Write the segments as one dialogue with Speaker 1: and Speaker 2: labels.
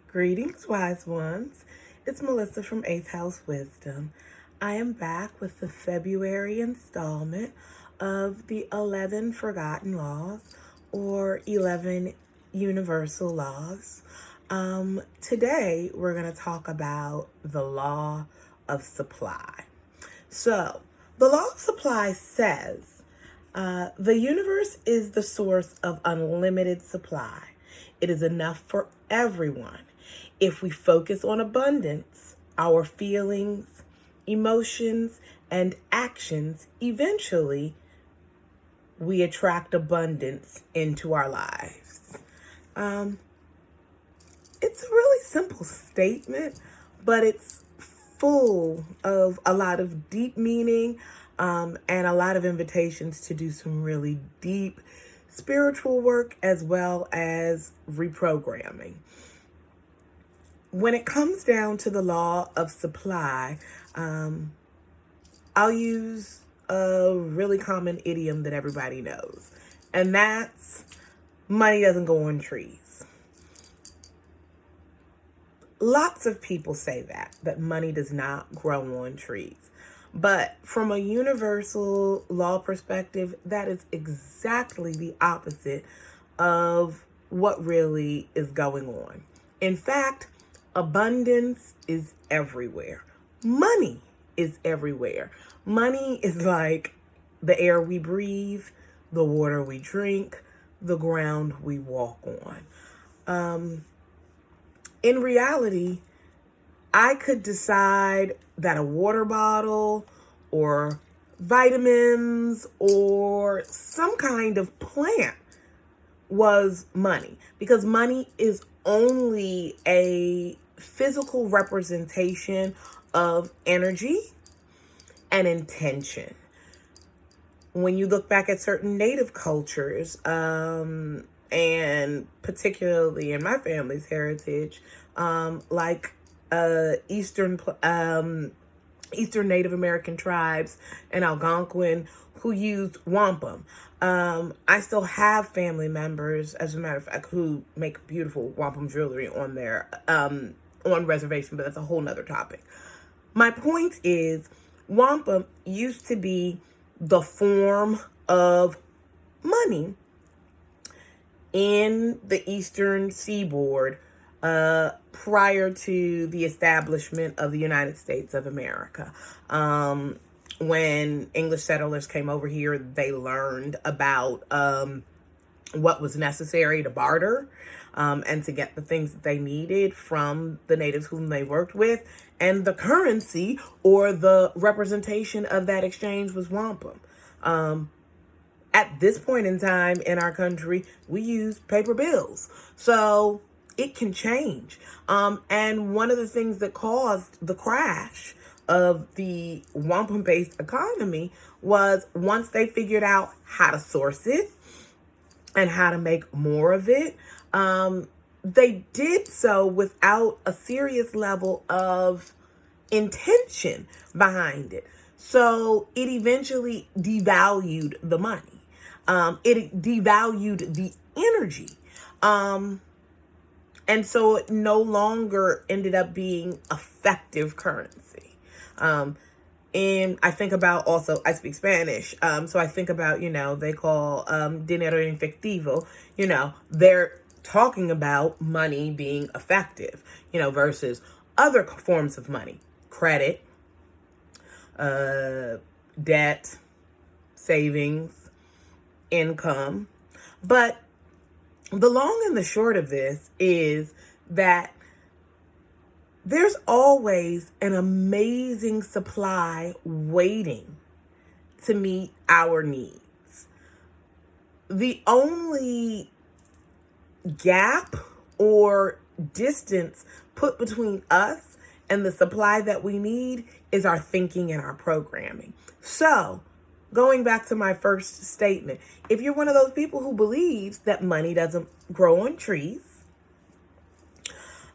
Speaker 1: Greetings, wise ones. It's Melissa from 8th House Wisdom. I am back with the February installment of the 11 Forgotten Laws or 11 Universal Laws. Today, we're going to talk about the law of supply. So, the law of supply says the universe is the source of unlimited supply. It is enough for everyone. If we focus on abundance, our feelings, emotions, and actions, eventually we attract abundance into our lives. It's a really simple statement, but it's full of a lot of deep meaning and a lot of invitations to do some really deep spiritual work as well as reprogramming. When it comes down to the law of supply, I'll use a really common idiom that everybody knows, and that's money doesn't go on trees. Lots of people say that money does not grow on trees. But from a universal law perspective, that is exactly the opposite of what really is going on. In fact, abundance is everywhere. Money is everywhere. Money is like the air we breathe, the water we drink, the ground we walk on. In reality, I could decide that a water bottle or vitamins or some kind of plant was money, because money is only a physical representation of energy and intention. When you look back at certain native cultures, and particularly in my family's heritage, like Eastern Native American tribes and Algonquin who used wampum. I still have family members, as a matter of fact, who make beautiful wampum jewelry on their on reservation, but that's a whole nother topic. My point is, wampum used to be the form of money in the Eastern Seaboard prior to the establishment of the United States of America. When English settlers came over here, they learned about what was necessary to barter and to get the things that they needed from the natives whom they worked with. And the currency or the representation of that exchange was wampum. At this point in time in our country, we use paper bills. So it can change. And one of the things that caused the crash of the wampum-based economy was once they figured out how to source it and how to make more of it, they did so without a serious level of intention behind it. So it eventually devalued the money. It devalued the energy. And so it no longer ended up being effective currency. And I think about also, I speak Spanish. So I think about, they call dinero efectivo, they're talking about money being effective, versus other forms of money, credit, debt, savings, income. But the long and the short of this is that there's always an amazing supply waiting to meet our needs. The only gap or distance put between us and the supply that we need is our thinking and our programming. So, going back to my first statement, if you're one of those people who believes that money doesn't grow on trees,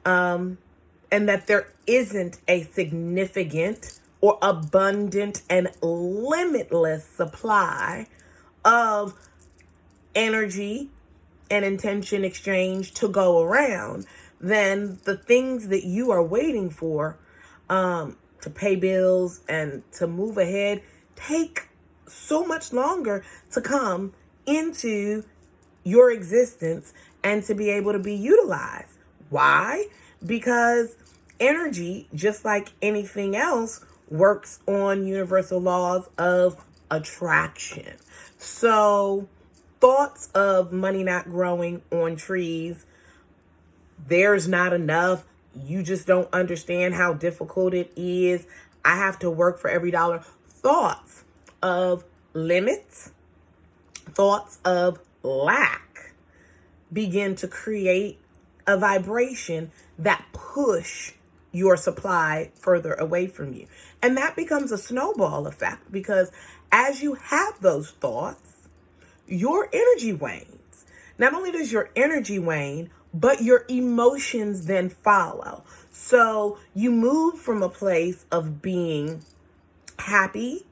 Speaker 1: and that there isn't a significant or abundant and limitless supply of energy and intention exchange to go around, then the things that you are waiting for to pay bills and to move ahead take so much longer to come into your existence and to be able to be utilized. Why? Because energy, just like anything else, works on universal laws of attraction. So thoughts of money not growing on trees, there's not enough, you just don't understand how difficult it is, I have to work for every dollar. Thoughts of limits, thoughts of lack begin to create a vibration that push your supply further away from you. And that becomes a snowball effect, because as you have those thoughts, your energy wanes. Not only does your energy wane, but your emotions then follow. So you move from a place of being happy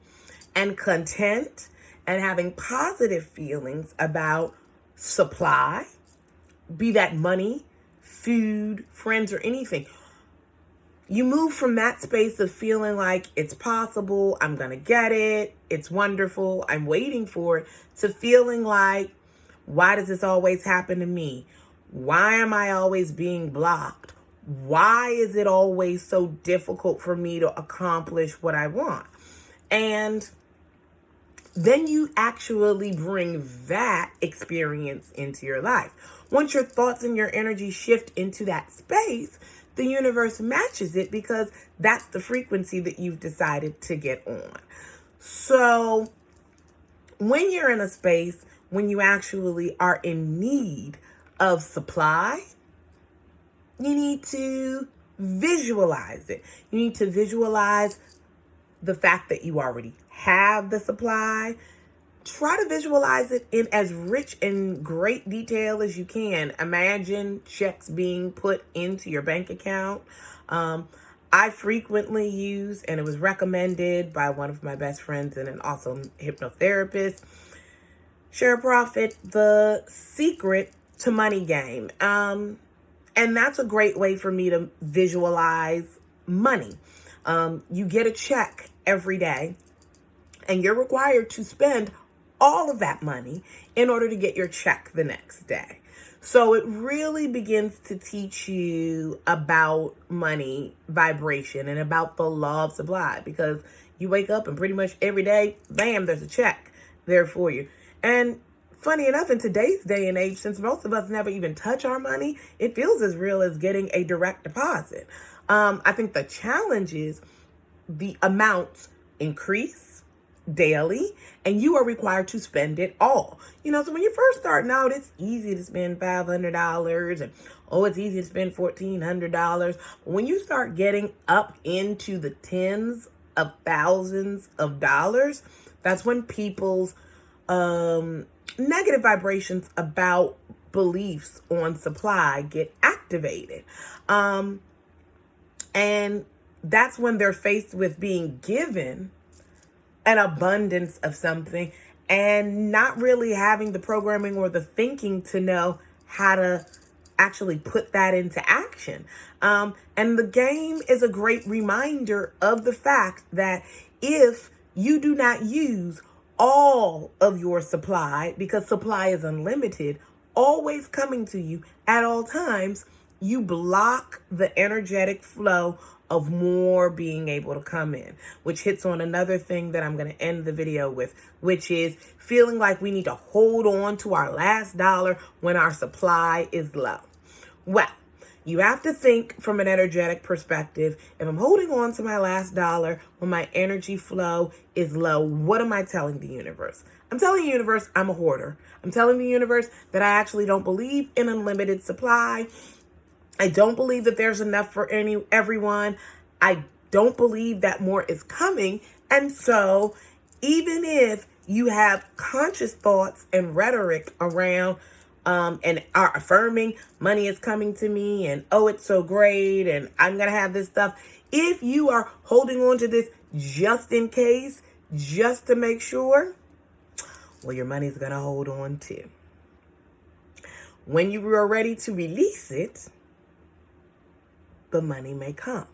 Speaker 1: and content and having positive feelings about supply, be that money, food, friends, or anything. You move from that space of feeling like it's possible, I'm going to get it, it's wonderful, I'm waiting for it, to feeling like, why does this always happen to me? Why am I always being blocked? Why is it always so difficult for me to accomplish what I want? And then you actually bring that experience into your life. Once your thoughts and your energy shift into that space, the universe matches it, because that's the frequency that you've decided to get on. So when you're in a space, when you actually are in need of supply, you need to visualize it. You need to visualize the fact that you already have the supply. Try to visualize it in as rich and great detail as you can. Imagine checks being put into your bank account. I frequently use, and it was recommended by one of my best friends and an awesome hypnotherapist, Share Profit, the secret to money game. And that's a great way for me to visualize money. You get a check every day, and you're required to spend all of that money in order to get your check the next day. So it really begins to teach you about money vibration and about the law of supply, because you wake up and pretty much every day, bam, there's a check there for you. And funny enough, in today's day and age, since most of us never even touch our money, it feels as real as getting a direct deposit. I think the challenge is the amounts increase daily, and you are required to spend it all. So when you're first starting out, it's easy to spend $500, and it's easy to spend $1,400. But when you start getting up into the tens of thousands of dollars, that's when people's negative vibrations about beliefs on supply get activated. And that's when they're faced with being given an abundance of something and not really having the programming or the thinking to know how to actually put that into action. And the game is a great reminder of the fact that if you do not use all of your supply, because supply is unlimited, always coming to you at all times, you block the energetic flow of more being able to come in, which hits on another thing that I'm going to end the video with, which is feeling like we need to hold on to our last dollar when our supply is low. Well, you have to think from an energetic perspective. If I'm holding on to my last dollar when my energy flow is low, what am I telling the universe? I'm telling the universe I'm a hoarder. I'm telling the universe that I actually don't believe in unlimited supply. I don't believe that there's enough for everyone. I don't believe that more is coming. And so even if you have conscious thoughts and rhetoric around and are affirming money is coming to me and, it's so great and I'm going to have this stuff. If you are holding on to this just in case, just to make sure, well, your money's going to hold on too. When you are ready to release it, the money may come.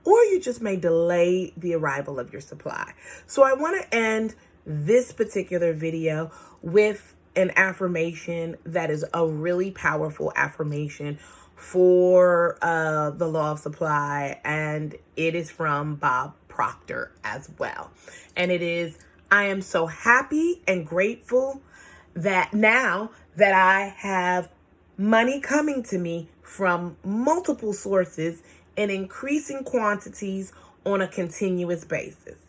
Speaker 1: Or you just may delay the arrival of your supply. So I want to end this particular video with an affirmation that is a really powerful affirmation for the law of supply. And it is from Bob Proctor as well. And it is, I am so happy and grateful that now that I have money coming to me from multiple sources in increasing quantities on a continuous basis.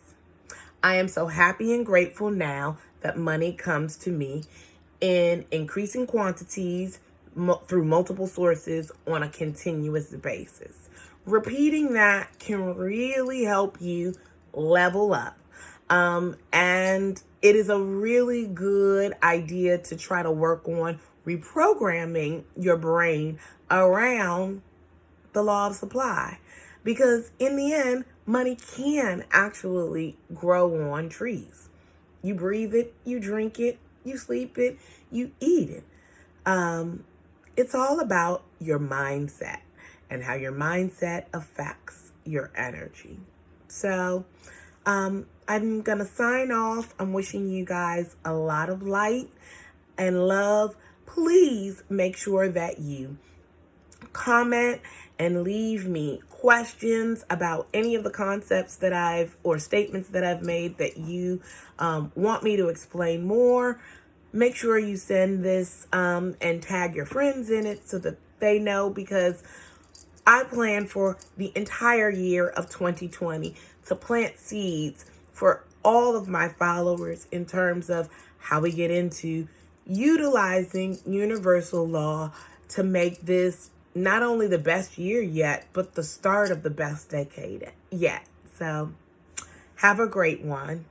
Speaker 1: I am so happy and grateful now that money comes to me in increasing quantities through multiple sources on a continuous basis. Repeating that can really help you level up. And it is a really good idea to try to work on reprogramming your brain around the law of supply, because in the end, money can actually grow on trees. You breathe it, you drink it, you sleep it, you eat it. It's all about your mindset and how your mindset affects your energy. So I'm gonna sign off. I'm wishing you guys a lot of light and love. Please make sure that you comment and leave me questions about any of the concepts that or statements that I've made that you want me to explain more. Make sure you send this and tag your friends in it so that they know, because I plan for the entire year of 2020 to plant seeds for all of my followers in terms of how we get into utilizing universal law to make this not only the best year yet, but the start of the best decade yet. So have a great one.